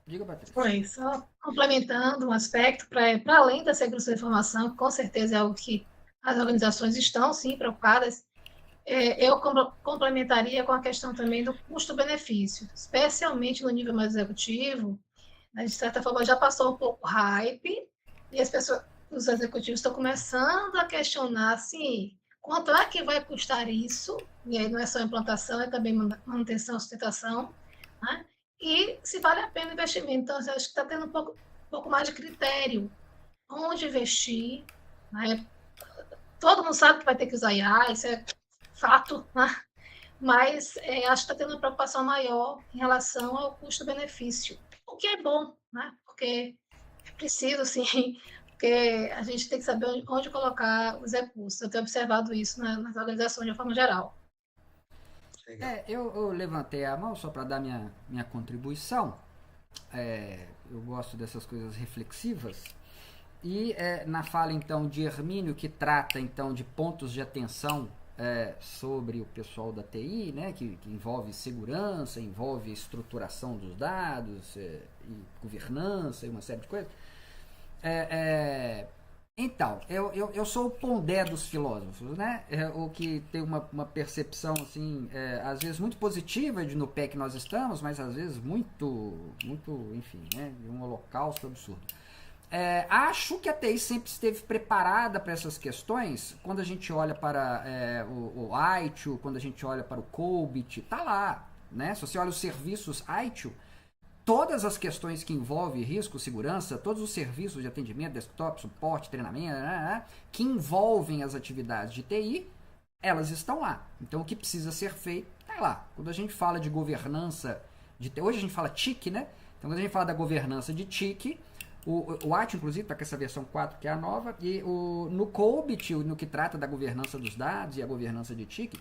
Diga, Patrícia. Foi, só complementando um aspecto, para além da segurança da informação, que com certeza é algo que as organizações estão, sim, preocupadas, eu complementaria com a questão também do custo-benefício, especialmente no nível mais executivo, né, de certa forma já passou um pouco hype, e as pessoas, os executivos estão começando a questionar, assim, quanto é que vai custar isso, e aí não é só implantação, é também manutenção, sustentação, né? E se vale a pena o investimento. Então, eu acho que está tendo pouco mais de critério onde investir, né? Todo mundo sabe que vai ter que usar IA, isso é fato, né? Mas acho que está tendo uma preocupação maior em relação ao custo-benefício, o que é bom, né? Porque é preciso, sim, porque a gente tem que saber onde colocar os recursos. Eu tenho observado isso nas organizações de uma forma geral. É, eu levantei a mão só para dar minha contribuição. Eu gosto dessas coisas reflexivas. E na fala então de Hermínio, que trata então de pontos de atenção sobre o pessoal da TI, né, que envolve segurança, envolve estruturação dos dados e governança e uma série de coisas. É, é, então, eu sou o Pondé dos filósofos, né? O que tem uma percepção, assim, às vezes muito positiva de no pé que nós estamos, mas às vezes muito, enfim, né? De um holocausto absurdo. Acho que a TI sempre esteve preparada para essas questões. Quando a gente olha para o ITIL, quando a gente olha para o COBIT, tá lá, né? Se você olha os serviços ITIL, todas as questões que envolvem risco, segurança, todos os serviços de atendimento, desktop, suporte, treinamento, que envolvem as atividades de TI, elas estão lá. Então o que precisa ser feito está lá. Quando a gente fala de governança de TI, hoje a gente fala TIC, né? Então quando a gente fala da governança de TIC, o AT, inclusive, está com essa versão 4, que é a nova, e no COBIT, no que trata da governança dos dados e a governança de TIC,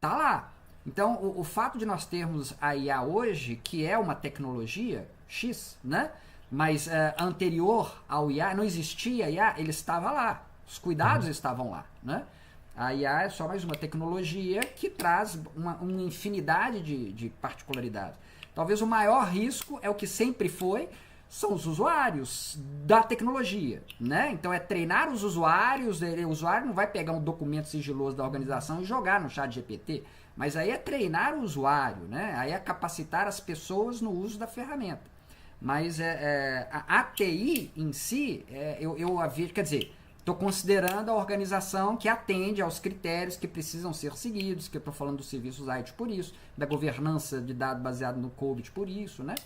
tá lá. Então, o fato de nós termos a IA hoje, que é uma tecnologia X, né? Mas anterior ao IA, não existia IA, ele estava lá. Os cuidados estavam lá, né? A IA é só mais uma tecnologia que traz uma infinidade de particularidades. Talvez o maior risco é o que sempre foi, são os usuários da tecnologia, né? Então é treinar os usuários, o usuário não vai pegar um documento sigiloso da organização e jogar no chat GPT, mas aí é treinar o usuário, né? Aí é capacitar as pessoas no uso da ferramenta. Mas a TI em si, eu vejo, quer dizer, estou considerando a organização que atende aos critérios que precisam ser seguidos, que eu estou falando dos serviços IT por isso, da governança de dados baseado no COBIT por isso, né?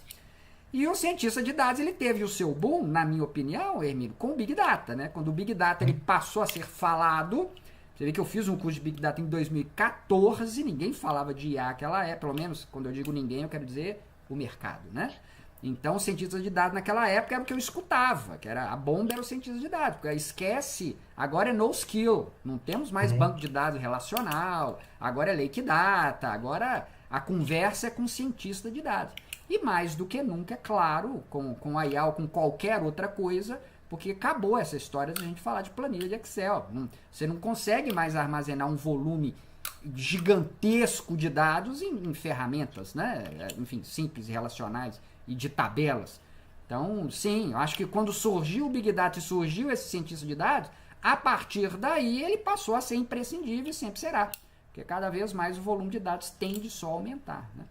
E o cientista de dados, ele teve o seu boom, na minha opinião, Hermínio, com o Big Data, né? Quando o Big Data ele passou a ser falado, você vê que eu fiz um curso de Big Data em 2014, ninguém falava de IA naquela época, pelo menos quando eu digo ninguém, eu quero dizer o mercado, né? Então, cientistas de dados naquela época era o que eu escutava, que era a bomba era o cientista de dados, porque esquece, agora é no skill, não temos mais banco de dados relacional, agora é lake data, agora a conversa é com cientista de dados. E mais do que nunca, é claro, com a IA ou com qualquer outra coisa, porque acabou essa história de a gente falar de planilha de Excel. Você não consegue mais armazenar um volume gigantesco de dados em ferramentas, né? Enfim, simples e relacionais e de tabelas. Então, sim, eu acho que quando surgiu o Big Data e surgiu esse cientista de dados, a partir daí ele passou a ser imprescindível e sempre será. Porque cada vez mais o volume de dados tende só a aumentar, né?